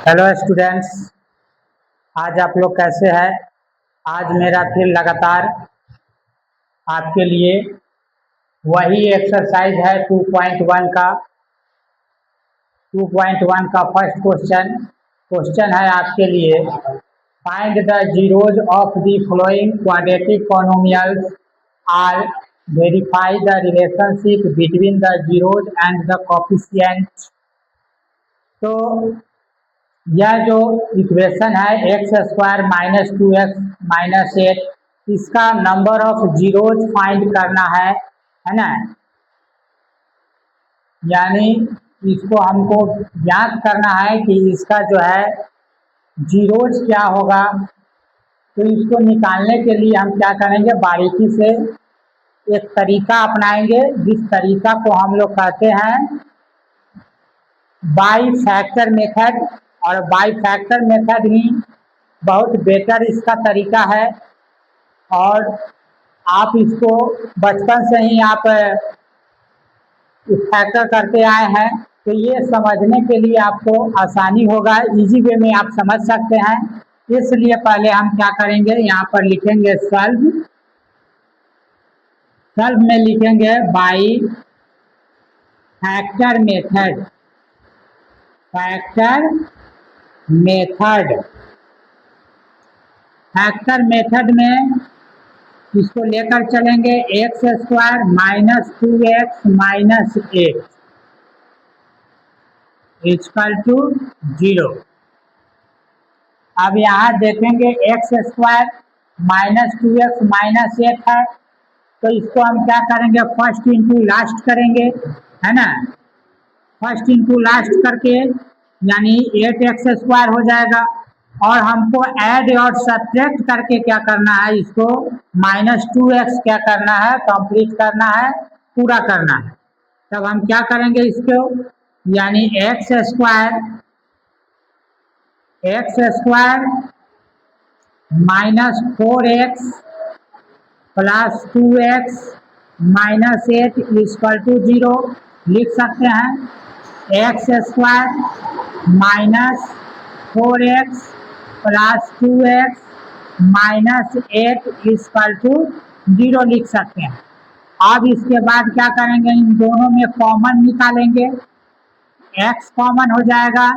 Hello students, आज आप लोग कैसे हैं। आज मेरा फिर लगातार आपके लिए वही एक्सरसाइज है 2.1 का फर्स्ट क्वेश्चन है आपके लिए। Find the zeroes of the following quadratic polynomials are verify the relationship between the zeroes and the coefficient. तो यह जो इक्वेशन है x² - 2x - 8, इसका नंबर ऑफ जीरोज फाइंड करना है ना। यानी इसको हमको ज्ञात करना है कि इसका जो है जीरोज क्या होगा। तो इसको निकालने के लिए हम क्या करेंगे, बारीकी से एक तरीका अपनाएंगे, जिस तरीका को हम लोग कहते हैं बाई फैक्टर मेथड। और बाई फैक्टर मेथड ही बहुत बेटर इसका तरीका है, और आप इसको बचपन से ही आप फैक्टर करते आए हैं, तो ये समझने के लिए आपको आसानी होगा, इजी वे में आप समझ सकते हैं। इसलिए पहले हम क्या करेंगे, यहाँ पर लिखेंगे सॉल्व में लिखेंगे by factor method. Factor method में इसको लेकर चलेंगे x² - 2x - 8 = 0। अब यहाँ देखेंगे x² - 2x - 8 है, तो इसको हम क्या करेंगे, फर्स्ट इंटू लास्ट करेंगे, है ना। फर्स्ट इंटू लास्ट करके यानी 8x² हो जाएगा। और हमको ऐड और सब्ट्रैक्ट करके क्या करना है, इसको -2x क्या करना है, कंप्लीट करना है, पूरा करना है। तब हम क्या करेंगे इसको, यानी x² - 4x + 2x - 8 = 0 लिख सकते हैं। x² - 4x + 2x - 8 = 0 लिख सकते हैं। अब इसके बाद क्या करेंगे, इन दोनों में कॉमन निकालेंगे। x कॉमन हो जाएगा,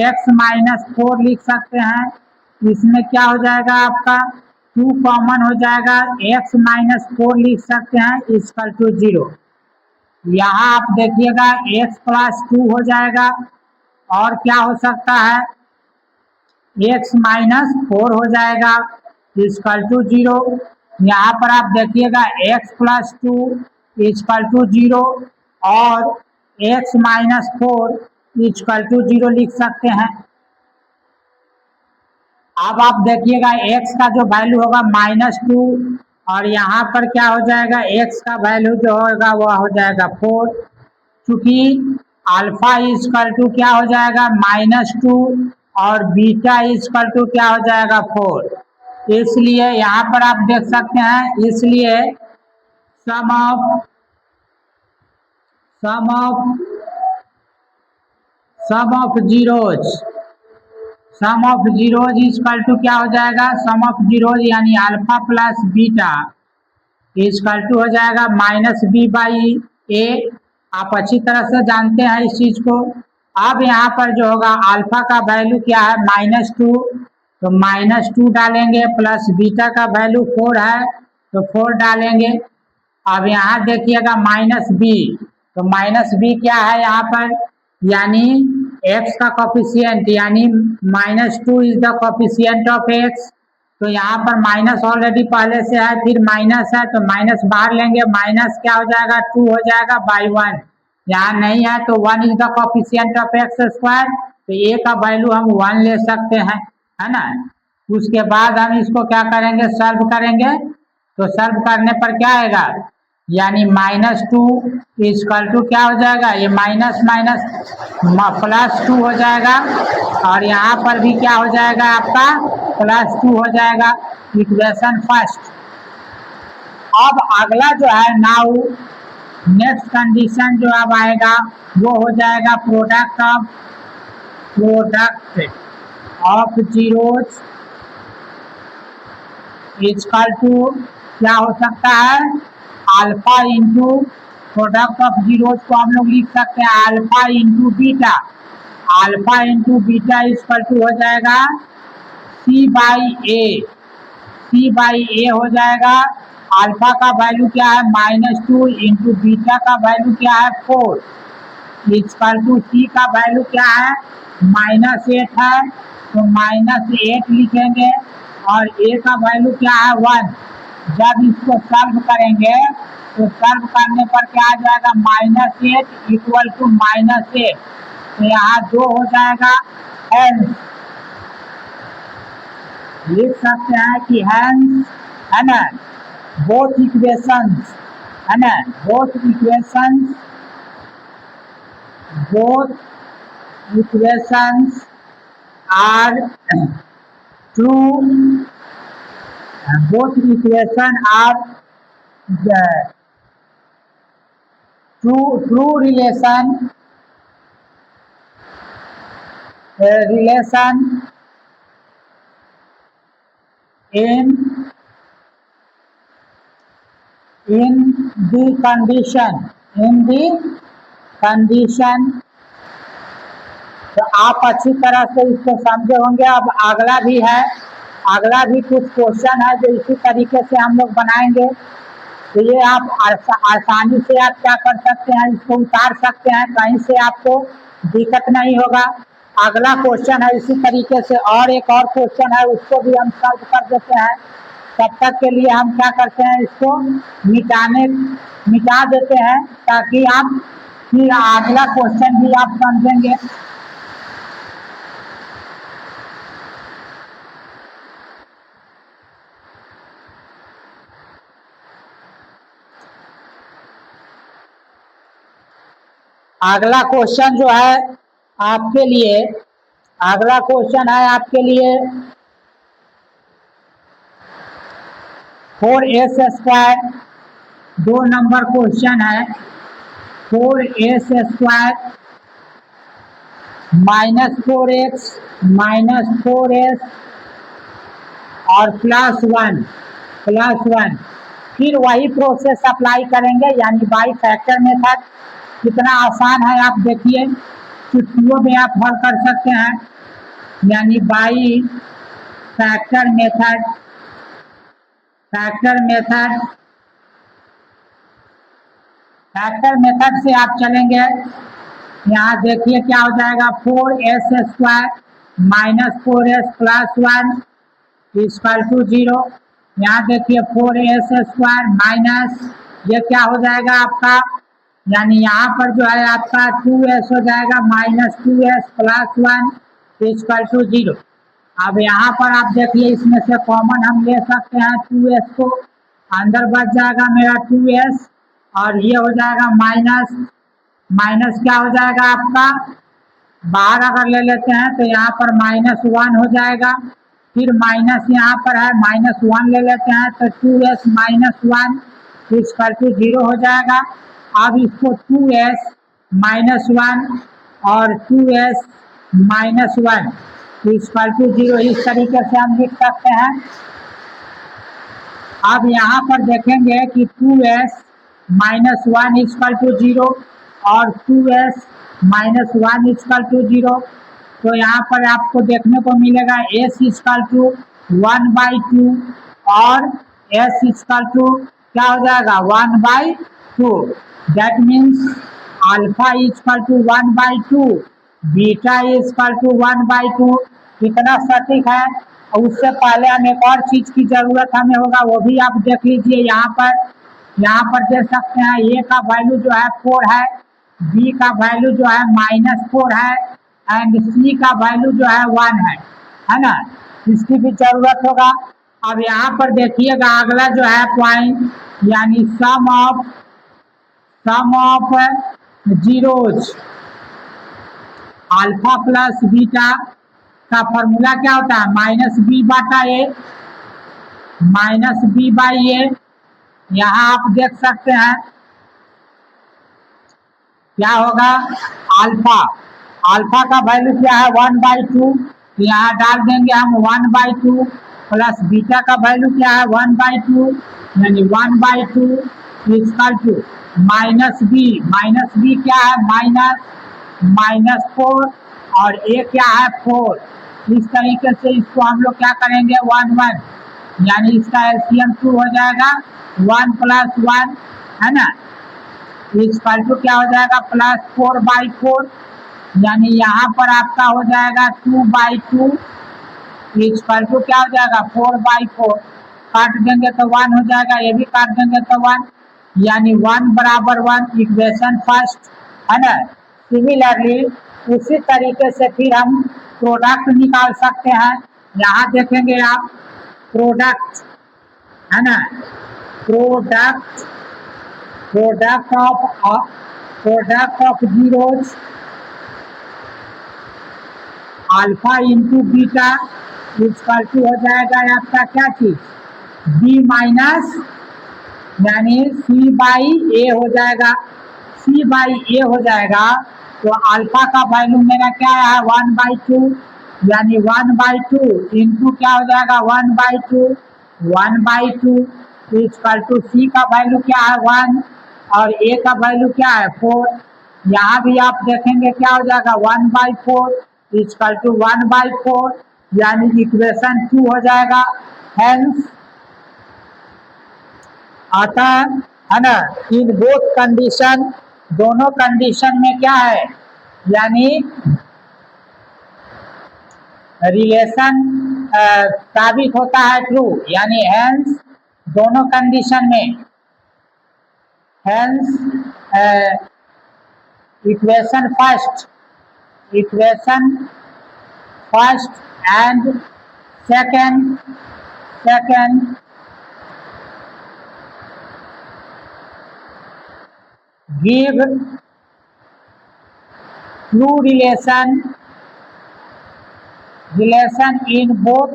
x - 4 लिख सकते हैं। इसमें क्या हो जाएगा, आपका 2 कॉमन हो जाएगा, x - 4 लिख सकते हैं, = 0। यहाँ आप देखिएगा x + 2 हो जाएगा, और क्या हो सकता है, x - 4 हो जाएगा, = 0। यहाँ पर आप देखिएगा x + 2 = 0 और x - 4 = 0 लिख सकते हैं। अब आप देखिएगा x का जो वैल्यू होगा -2, और यहाँ पर क्या हो जाएगा, x का वैल्यू जो होगा वह हो जाएगा 4। चूंकि अल्फा = क्या हो जाएगा, -2, और बीटा = क्या हो जाएगा, 4। इसलिए यहाँ पर आप देख सकते हैं, इसलिए सम ऑफ जीरोज = क्या हो जाएगा, सम ऑफ जीरोज यानी अल्फा प्लस बीटा = हो जाएगा -b/a। आप अच्छी तरह से जानते हैं इस चीज को। अब यहाँ पर जो होगा अल्फा का वैल्यू क्या है, -2, तो -2 डालेंगे, प्लस बीटा का वैल्यू 4 है तो 4 डालेंगे। अब यहाँ देखिएगा -b, तो -b क्या है यहाँ पर, यानी x का कोफिशिएंट, यानी -2 is the coefficient of x। तो यहाँ पर माइनस ऑलरेडी पहले से है, फिर माइनस है तो माइनस बाहर लेंगे, माइनस क्या हो जाएगा, 2 हो जाएगा बाई 1। यहाँ नहीं है तो 1 is the coefficient of x², तो a का वैल्यू हम 1 ले सकते हैं, है ना। उसके बाद हम इसको क्या करेंगे, सॉल्व करेंगे। तो सॉल्व करने पर क्या आएगा, यानी -2 = क्या हो जाएगा, ये माइनस +2 हो जाएगा, और यहाँ पर भी क्या हो जाएगा, आपका +2 हो जाएगा। Equation first. अब अगला जो है, नाउ नेक्स्ट कंडीशन जो अब आएगा वो हो जाएगा product of zeroes equal to क्या हो सकता है, alpha into product of zeroes को हम लोग लिख सकते हैं alpha into beta. Alpha into beta equal to हो जाएगा सी बाई ए। सी बाई ए हो जाएगा। अल्फा का वैल्यू क्या है -2 इंटू बीटा का वैल्यू क्या है 4 इक्वल टू सी का वैल्यू क्या है -8 है, तो -8 लिखेंगे और ए का वैल्यू क्या है 1। जब इसको सॉल्व करेंगे तो सॉल्व करने पर क्या आ जाएगा -8 इक्वल टू -8, तो यहाँ 2 हो जाएगा। हेंस लिख सकते हैं कि हेंस है ना बोथ इक्वेशंस है ना both equations are true. both equation are the true relation in the condition। तो आप अच्छी तरह से इसको समझे होंगे। अब अगला भी है, अगला भी कुछ क्वेश्चन है जो इसी तरीके से हम लोग बनाएंगे। तो ये आप आसानी से आप क्या कर सकते हैं, इसको उतार सकते हैं, कहीं से आपको दिक्कत नहीं होगा। अगला क्वेश्चन है इसी तरीके से, और एक और क्वेश्चन है उसको भी हम सॉल्व कर देते हैं। तब तक के लिए हम क्या करते हैं, इसको मिटा देते हैं ताकि आप फिर अगला क्वेश्चन भी आप समझेंगे। अगला क्वेश्चन जो है आपके लिए, अगला क्वेश्चन है आपके लिए 4s², 2 नंबर क्वेश्चन है। 4s² -4x -4s और +1 फिर वही प्रोसेस अप्लाई करेंगे, यानी बाई फैक्टर मेथड। कितना आसान है आप देखिए, चुटकियों में आप हल कर सकते हैं, यानी by factor method. Factor method से आप चलेंगे। यहाँ देखिए क्या हो जाएगा 4s² -4s +1 इक्वल टू 0। यहाँ देखिए 4s² माइनस ये क्या हो जाएगा आपका, यानी यहाँ पर जो है आपका 2s हो जाएगा -2s +1 इक्वल टू 0। अब यहाँ पर आप देखिए इसमें से कॉमन हम ले सकते हैं 2s को, अंदर बच जाएगा मेरा 2s और ये हो जाएगा माइनस क्या हो जाएगा आपका, बाहर अगर ले लेते हैं तो यहाँ पर -1 हो जाएगा। फिर माइनस यहाँ पर है -1 ले लेते हैं तो 2s -1 इक्वल टू 0 हो जाएगा। अब इसको 2s -1 और 2s -1 इक्वल टू 0 इस तरीके से हम लिख सकते हैं। अब यहाँ पर देखेंगे कि 2s -1 इक्वल टू 0 और 2s -1 इक्वल टू 0, तो यहाँ पर आपको देखने को मिलेगा s इक्वल टू 1/2 और s इक्वल टू क्या हो जाएगा 1/2। That means alpha equal to 1/2, beta equal to 1/2। कितना सटीक है। और उससे पहले हम एक और चीज की जरूरत हमें होगा, वो भी आप देख लीजिए। यहाँ पर देख सकते हैं ए का वैल्यू जो है 4 है, बी का वैल्यू जो है -4 है एंड सी का वैल्यू जो है 1 है ना, इसकी भी जरूरत होगा। अब यहाँ पर देखिएगा अगला जो है पॉइंट, यानी sum of zeros alpha plus beta का फॉर्मूला क्या होता है -b/a -b/a। यहाँ आप देख सकते हैं क्या होगा, अल्फा का वैल्यू क्या है 1/2 यहाँ डाल देंगे हम 1/2 प्लस बीटा का वैल्यू क्या है 1/2 यानी 1/2 इक्वल टू माइनस बी क्या है -4 और ए क्या है 4। इस तरीके से इसको हम लोग क्या करेंगे 1 1 यानी इसका एलसीएम 2 हो जाएगा 1 + 1 है ना इक्वल टू क्या हो जाएगा +4/4 यानी यहाँ पर आपका हो जाएगा 2/2 इक्वल टू क्या हो जाएगा 4/4 काट देंगे तो 1 हो जाएगा ये भी काट देंगे तो 1 यानी 1 = 1 इक्वेशन फर्स्ट है ना। सिमिलरली उसी तरीके से फिर हम प्रोडक्ट निकाल सकते हैं। यहाँ देखेंगे आप प्रोडक्ट है ना product of zeros alpha into beta equal to हो जाएगा आपका क्या चीज बी माइनस यानी C/A हो जाएगा C/A हो जाएगा तो अल्फा का वैल्यू मेरा क्या है 1/2 यानी 1/2 इंटू क्या हो जाएगा 1/2 इक्वल टू C का वैल्यू क्या है 1 और A का वैल्यू क्या है 4। यहाँ भी आप देखेंगे क्या हो जाएगा 1/4 इक्वल टू 1/4 यानी इक्वेशन 2 हो जाएगा। हेंस अतः है ना इन बोथ कंडीशन दोनों कंडीशन में क्या है यानी रिलेशन साबित होता है ट्रू यानी हेंस दोनों कंडीशन में hence equation first and second give true relation in both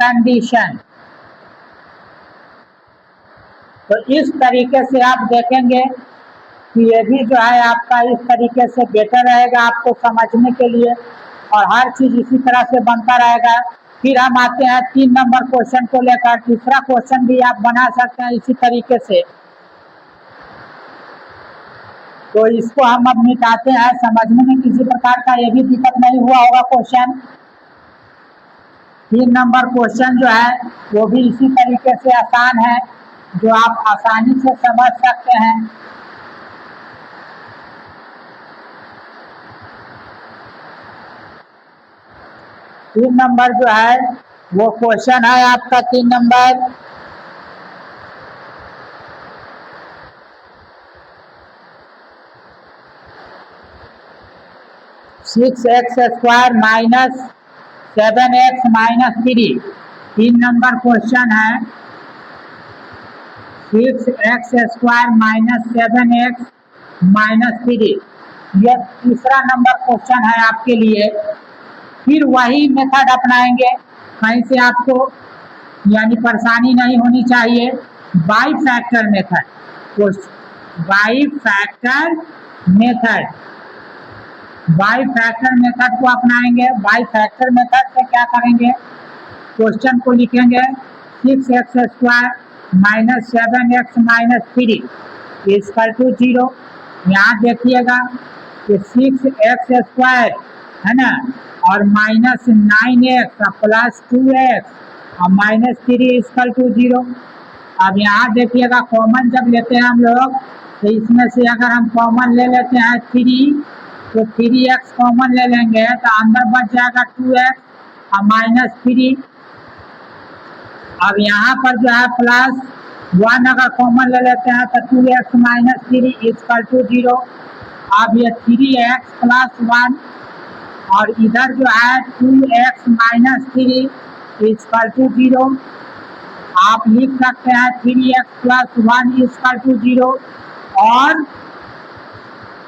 condition। तो इस तरीके से आप देखेंगे कि ये भी जो है आपका इस तरीके से बेटर रहेगा आपको समझने के लिए और हर चीज इसी तरह से बनता रहेगा। फिर हम आते हैं 3 नंबर क्वेश्चन को लेकर। तीसरा क्वेश्चन भी आप बना सकते हैं इसी तरीके से। तो इसको हम अब मिटाते हैं, समझने में किसी प्रकार का ये भी दिक्कत नहीं हुआ होगा। क्वेश्चन 3 नंबर क्वेश्चन जो है वो भी इसी तरीके से आसान है जो आप आसानी से समझ सकते हैं। तीन नंबर जो है वो क्वेश्चन है आपका 3 number. (6x² - 7x - 3) 3 number question है 6x² - 7x - 3। यह तीसरा नंबर क्वेश्चन है आपके लिए। फिर वही मेथड अपनाएंगे, कहीं से आपको यानी परेशानी नहीं होनी चाहिए। बाई फैक्टर मेथड को अपनाएंगे। बाई फैक्टर मेथड से क्या करेंगे, क्वेश्चन को लिखेंगे 6x² - 7x - 3 = 0। यहाँ देखिएगा कि 6x² है ना और -9x प्लस 2x और -3 = 0। अब यहाँ देखिएगा कॉमन जब लेते हैं हम लोग तो इसमें से अगर हम कॉमन ले लेते हैं 3 तो 3x कॉमन ले लेंगे तो अंदर बच जाएगा 2x और -3। अब यहाँ पर जो है +1 अगर कॉमन ले लेते हैं तो 2x - 3 = 0। अब ये 3x + 1 और इधर जो है 2x - 3 = 0। आप लिख सकते हैं 3x + 1 = 0 और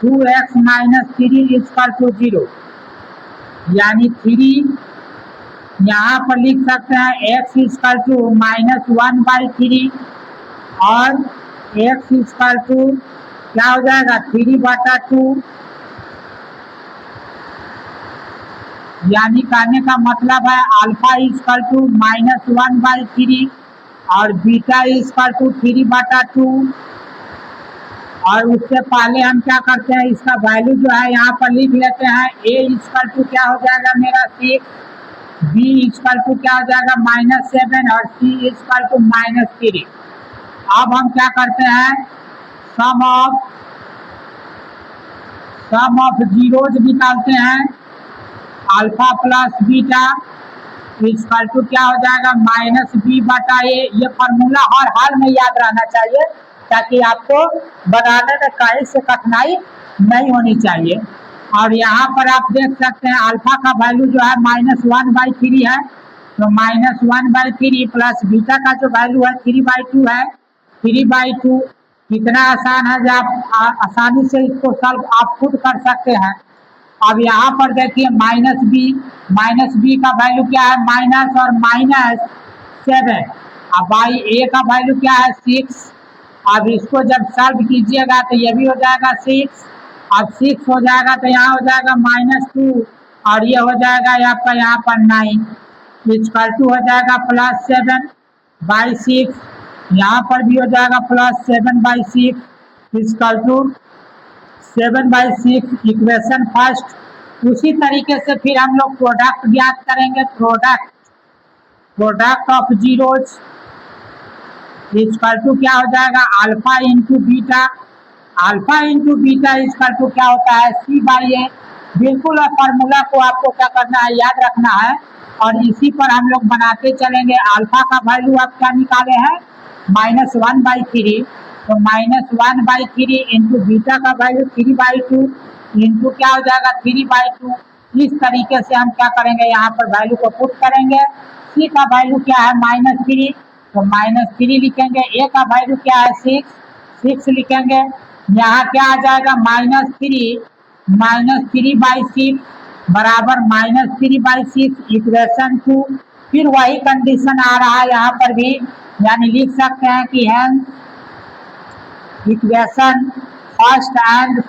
2x - 3 = 0। यानी 3 यहाँ पर लिख सकते हैं x = -1/3 और x क्या हो जाएगा 3/2 यानी कहने का मतलब है अल्फा इक्वल टू -1/3 और बीटा इक्वल टू 3/2। और उससे पहले हम क्या करते हैं, इसका वैल्यू जो है यहाँ पर लिख लेते हैं। ए इक्वल टू क्या हो जाएगा मेरा 6, बी इक्वल टू क्या हो जाएगा -7 और सी इक्वल टू -3। अब हम क्या करते हैं, सम ऑफ जीरोज निकालते हैं। Alpha plus beta equal to क्या हो जाएगा -b/a। ये फॉर्मूला हर हाल में याद रहना चाहिए ताकि आपको बनाने में कहीं से कठिनाई नहीं होनी चाहिए। और यहाँ पर आप देख सकते हैं अल्फा का वैल्यू जो है -1/3 है, तो -1/3 प्लस बीटा का जो वैल्यू है 3/2 है। 3/2 कितना आसान है, जब आप आसानी से इसको सॉल्व आप खुद कर सकते हैं। अब यहाँ पर देखिए माइनस बी का वैल्यू क्या है माइनस और -7। अब बाई ए का वैल्यू क्या है 6। अब इसको जब सॉल्व कीजिएगा तो ये भी हो जाएगा 6। अब 6 हो जाएगा तो यहाँ हो जाएगा -2 और ये हो जाएगा आपका यहाँ पर 9 इक्वल टू हो जाएगा +7/6। यहाँ पर भी हो जाएगा +7/6 इक्वल टू 7/6 इक्वेशन फर्स्ट। उसी तरीके से फिर हम लोग प्रोडक्ट ज्ञात करेंगे। Product of zeroes equal to क्या हो जाएगा alpha into beta. Alpha into beta equal to क्या होता है c/a। बिल्कुल फॉर्मूला को आपको क्या करना है, याद रखना है और इसी पर हम लोग बनाते चलेंगे। अल्फा का वैल्यू आप क्या निकाले हैं -1/3, तो -1/3 इंटू बीटा का वैल्यू 3/2 इंटू क्या हो जाएगा 3/2। इस तरीके से हम क्या करेंगे, यहाँ पर वैल्यू को पुट करेंगे। सी का वैल्यू क्या है -3, तो -3 लिखेंगे। ए का वैल्यू क्या है 6 लिखेंगे। यहाँ क्या आ जाएगा -3/6 बराबर -3/6 इक्वेशन 2। फिर वही कंडीशन आ रहा है यहाँ पर भी, यानी लिख सकते हैं कि hence equation first and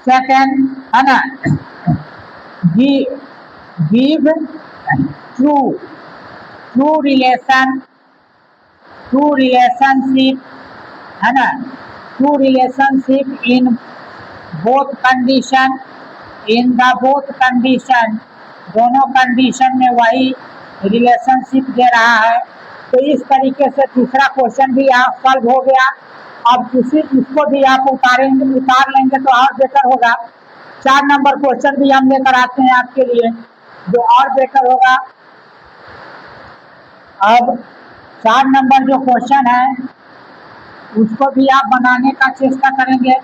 second है ना, गिव ट्रू रिलेशनशिप है ना, true relationship in both condition. दोनों कंडीशन में वही रिलेशनशिप दे रहा है। तो इस तरीके से तीसरा क्वेश्चन भी आप सॉल्व हो गया। अब इसको भी आप उतार लेंगे तो और बेटर होगा। 4 नंबर क्वेश्चन भी हम लेकर आते हैं आपके लिए जो और बेटर होगा। अब 4 नंबर जो क्वेश्चन है उसको भी आप बनाने का चेष्टा करेंगे,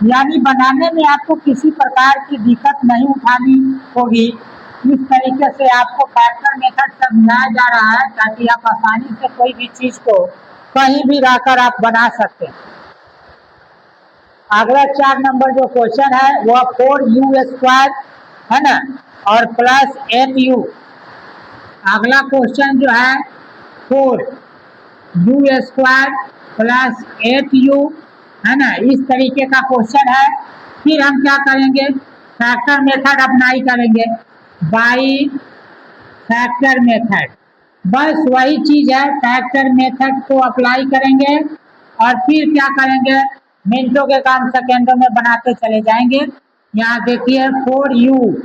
यानी बनाने में आपको किसी प्रकार की दिक्कत नहीं उठानी होगी। इस तरीके से आपको फैक्टर मेथड समझाया जा रहा है ताकि आप आसानी से कोई भी चीज को कहीं भी रहकर आप बना सकते हैं। अगला 4 नंबर जो क्वेश्चन है वह 4u² है ना और +8u। अगला क्वेश्चन जो है 4u² +8u है ना, इस तरीके का क्वेश्चन है। फिर हम क्या करेंगे, फैक्टर मेथड अप्लाई करेंगे, बाई फैक्टर मेथड। बस वही चीज है, फैक्टर मेथड को अप्लाई करेंगे और फिर क्या करेंगे, मिनटों के काम सेकेंडों में बनाते चले जाएंगे। यहाँ देखिए 4u²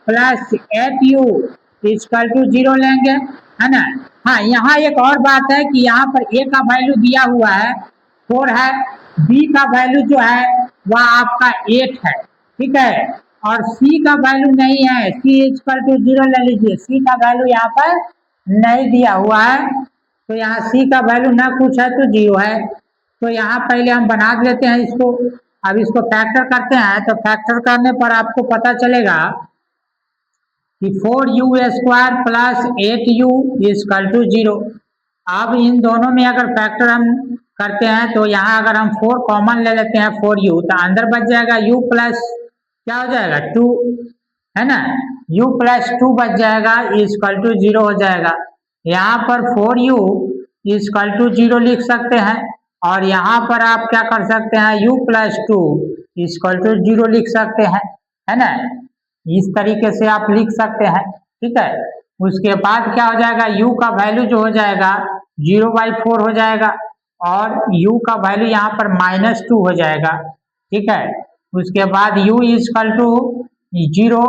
+8u इक्वल टू 0 लेंगे है ना। हाँ, यहाँ एक और बात है कि यहाँ पर ए का वैल्यू दिया हुआ है 4 है, बी का वैल्यू जो है वह आपका 8 है, ठीक है, और सी का वैल्यू नहीं है, सी इक्वल टू 0 ले लीजिए। सी का वैल्यू यहाँ पर नहीं दिया हुआ है, तो यहाँ सी का वैल्यू ना कुछ है तो 0 है। तो यहाँ पहले हम बना लेते हैं इसको। अब इसको फैक्टर करते हैं तो फैक्टर करने पर आपको पता चलेगा कि 4u² +8u इक्वल टू 0। अब इन दोनों में अगर फैक्टर हम करते हैं तो यहाँ अगर हम 4 कॉमन ले लेते हैं 4u तो अंदर बच जाएगा u प्लस क्या हो जाएगा 2 है ना, u + 2 बच जाएगा इक्वल टू 0 हो जाएगा। यहाँ पर 4u इक्वल टू 0 लिख सकते हैं। और यहाँ पर आप क्या कर सकते हैं, u प्लस 2 इक्वल टू 0 लिख सकते हैं, है ना। इस तरीके से आप लिख सकते हैं, ठीक है। उसके बाद क्या हो जाएगा, u का वैल्यू जो हो जाएगा 0/4 हो जाएगा और u का वैल्यू यहाँ पर -2 हो जाएगा, ठीक है। उसके बाद u इक्वल टू 0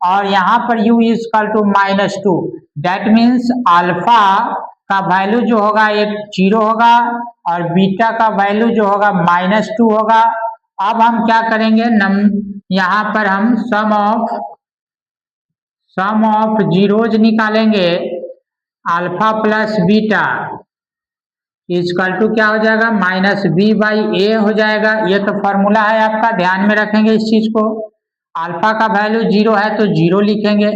और यहाँ पर u equal to -2, that means alpha का वैल्यू जो होगा एक 0 होगा और बीटा का वैल्यू जो होगा -2 होगा। अब हम क्या करेंगे, यहाँ पर हम सम ऑफ जीरोज निकालेंगे, alpha plus beta equal to क्या हो जाएगा, -b/a हो जाएगा। ये तो फॉर्मूला है आपका, ध्यान में रखेंगे इस चीज को। अल्फा का वैल्यू 0 है तो 0 लिखेंगे,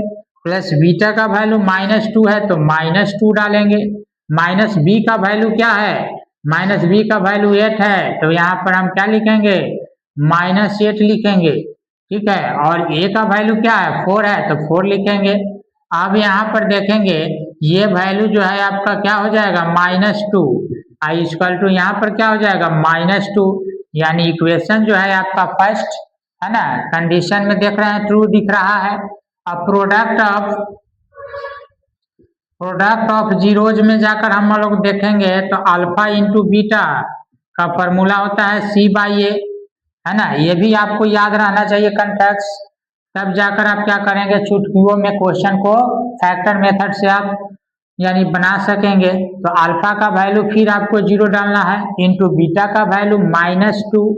प्लस बीटा का वैल्यू -2 है तो -2 डालेंगे, माइनस बी का वैल्यू क्या है, -b का वैल्यू 8 है तो यहाँ पर हम क्या लिखेंगे, -8 लिखेंगे, ठीक है। और a का वैल्यू क्या है, 4 है तो 4 लिखेंगे। अब यहाँ पर देखेंगे ये वैल्यू जो है आपका क्या हो जाएगा, -2 इक्वल टू यहाँ पर क्या हो जाएगा, -2, यानी इक्वेशन जो है आपका फर्स्ट है ना, कंडीशन में देख रहे हैं ट्रू दिख रहा है। अब प्रोडक्ट ऑफ जीरोज में जाकर हम लोग देखेंगे तो अल्फा इंटू बीटा का फॉर्मूला होता है c/a, है ना। ये भी आपको याद रहना चाहिए कंटेक्स्ट, तब जाकर आप क्या करेंगे, चुटकियों में क्वेश्चन को फैक्टर मेथड से आप यानी बना सकेंगे। तो अल्फा का वैल्यू फिर आपको 0 डालना है, इंटू बीटा का वैल्यू -2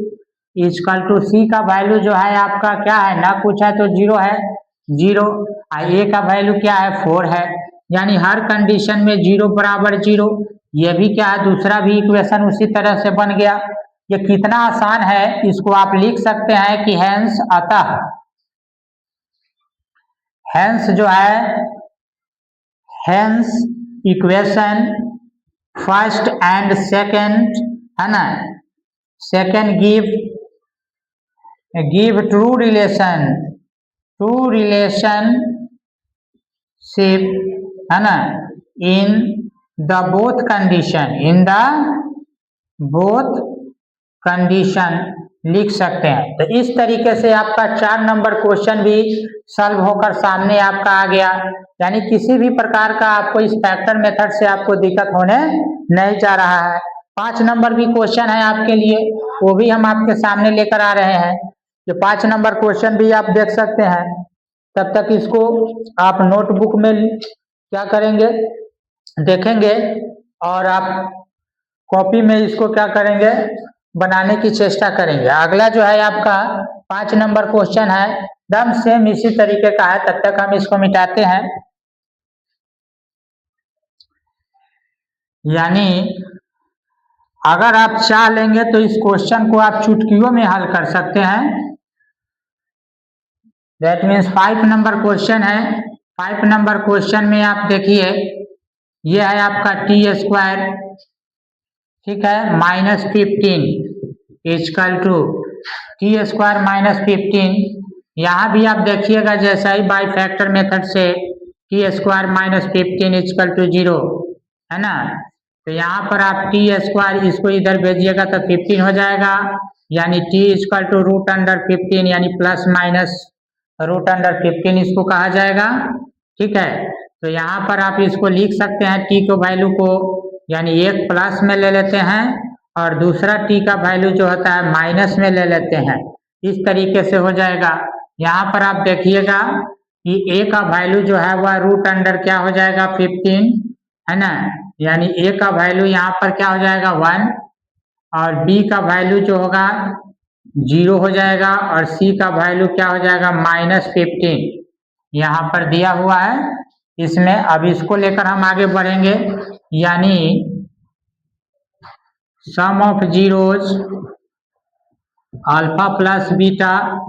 इक्वल टू सी का वैल्यू जो है आपका क्या है, ना कुछ है तो 0 है, 0 और ए का वैल्यू क्या है, 4 है, यानी हर कंडीशन में 0 बराबर 0। ये भी क्या है, दूसरा भी इक्वेशन उसी तरह से बन गया। ये कितना आसान है, इसको आप लिख सकते हैं कि हेंस अतः, हेंस जो है, hence equation first and second है ना, सेकंड गिव ट्रू रिलेशनशिप है ना, इन द बोथ कंडीशन लिख सकते हैं। तो इस तरीके से आपका 4 नंबर क्वेश्चन भी सॉल्व होकर सामने आपका आ गया, यानी किसी भी प्रकार का आपको इस फैक्टर मेथड से आपको दिक्कत होने नहीं जा रहा है। 5 नंबर भी क्वेश्चन है आपके लिए, वो भी हम आपके सामने लेकर आ रहे हैं। ये 5 नंबर क्वेश्चन भी आप देख सकते हैं। तब तक इसको आप नोटबुक में क्या करेंगे, देखेंगे और आप कॉपी में इसको क्या करेंगे, बनाने की चेष्टा करेंगे। अगला जो है आपका 5 नंबर क्वेश्चन है, एकदम सेम इसी तरीके का है। तब तक हम इसको मिटाते हैं, यानी अगर आप चाह लेंगे तो इस क्वेश्चन को आप चुटकियों में हल कर सकते हैं। दैट मीन्स 5 नंबर क्वेश्चन है। 5 नंबर क्वेश्चन में आप देखिए, ये है आपका t², ठीक है, -15 इक्वल टू t² -15। यहाँ भी आप देखिएगा जैसा ही बाई फैक्टर मेथड से t² -15 इक्वल टू 0 है ना, तो यहाँ पर आप t² इसको इधर भेजिएगा तो 15 हो जाएगा, यानी t इक्वल टू √15 यानी प्लस माइनस √15 इसको कहा जाएगा, ठीक है। तो यहाँ पर आप इसको लिख सकते हैं, t को वैल्यू को यानी एक प्लस में ले लेते हैं और दूसरा t का वैल्यू जो होता है माइनस में ले लेते हैं, इस तरीके से हो जाएगा। यहाँ पर आप देखिएगा कि a का वैल्यू जो है वह √अंडर क्या हो जाएगा, 15 है ना, यानी a का वैल्यू यहाँ पर क्या हो जाएगा 1 और b का वैल्यू जो होगा 0 हो जाएगा और c का वैल्यू क्या हो जाएगा -15, यहाँ पर दिया हुआ है इसमें। अब इसको लेकर हम आगे बढ़ेंगे, यानी sum of zeros alpha plus beta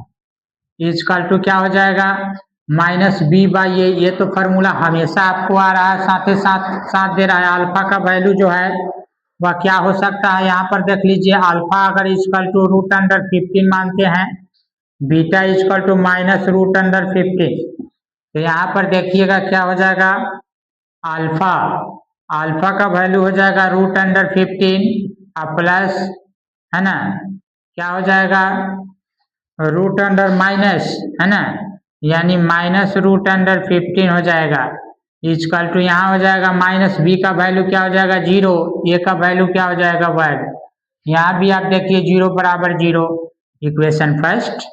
equal to क्या हो जाएगा, -b/a। ये तो फॉर्मूला हमेशा आपको आ रहा है, साथ ही साथ दे रहा है। अल्फा का वैल्यू जो है वह क्या हो सकता है, यहाँ पर देख लीजिए, अल्फा अगर इक्वल टू √15 मानते हैं, बीटा इक्वल टू -√15, तो यहाँ पर देखिएगा क्या हो जाएगा, अल्फा का वैल्यू हो जाएगा √15 प्लस, है ना, क्या हो जाएगा, रूट अंडर माइनस, है ना, यानी माइनस रूट अंडर 15 हो जाएगा, इक्वल टू यहाँ हो जाएगा माइनस बी का वैल्यू क्या हो जाएगा 0, ए का वैल्यू क्या हो जाएगा 1, यहाँ भी आप देखिए 0 बराबर 0, इक्वेशन फर्स्ट।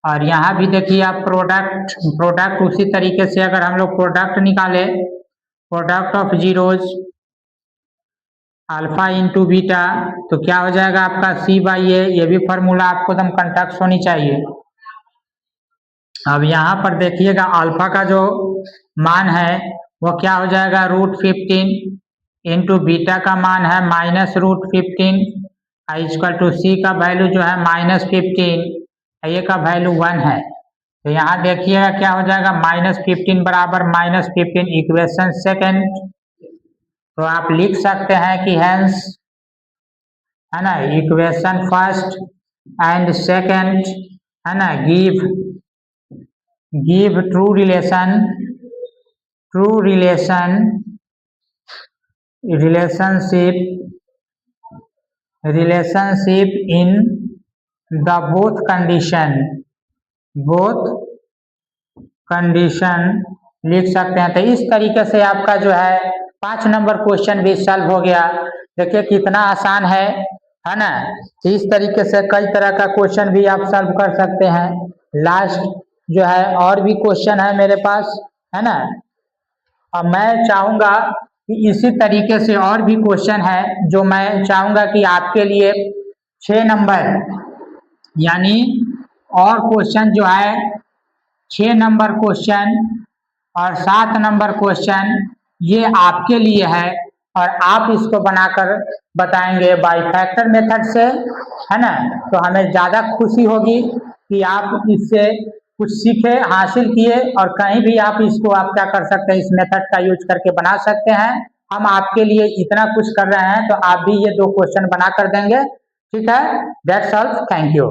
और यहाँ भी देखिए आप प्रोडक्ट उसी तरीके से अगर हम लोग प्रोडक्ट निकाले, product of zeros alpha into beta, तो क्या हो जाएगा आपका सी बाई ए, ये भी फॉर्मूला आपको एकदम कंटक्ट होनी चाहिए। अब यहाँ पर देखिएगा अल्फा का जो मान है वो क्या हो जाएगा रूट 15 इंटू बीटा का मान है माइनस रूट 15 इक्वल टू सी का वैल्यू जो है माइनस 15, ए का वैल्यू 1 है, तो यहाँ देखिएगा क्या हो जाएगा माइनस 15 बराबर माइनस 15, इक्वेशन सेकेंड। तो आप लिख सकते हैं कि हेंस, है ना, इक्वेशन फर्स्ट एंड सेकेंड, है ना, give true relationship in the both condition लिख सकते हैं। तो इस तरीके से आपका जो है 5 नंबर क्वेश्चन भी सॉल्व हो गया। देखिए कितना आसान है ना। तो इस तरीके से कई तरह का क्वेश्चन भी आप सॉल्व कर सकते हैं। लास्ट जो है और भी क्वेश्चन है मेरे पास, है ना। अब मैं चाहूँगा कि इसी तरीके से और भी क्वेश्चन है जो मैं चाहूँगा कि आपके लिए 6 नंबर यानी और क्वेश्चन जो है 6 नंबर क्वेश्चन और 7 नंबर क्वेश्चन ये आपके लिए है और आप इसको बनाकर बताएंगे बाय फैक्टर मेथड से, है ना। तो हमें ज़्यादा खुशी होगी कि आप इससे कुछ सीखे, हासिल किए और कहीं भी आप इसको आप क्या कर सकते हैं, इस मेथड का यूज करके बना सकते हैं। हम आपके लिए इतना कुछ कर रहे हैं तो आप भी ये 2 क्वेश्चन बना कर देंगे, ठीक है। That's all, thank you.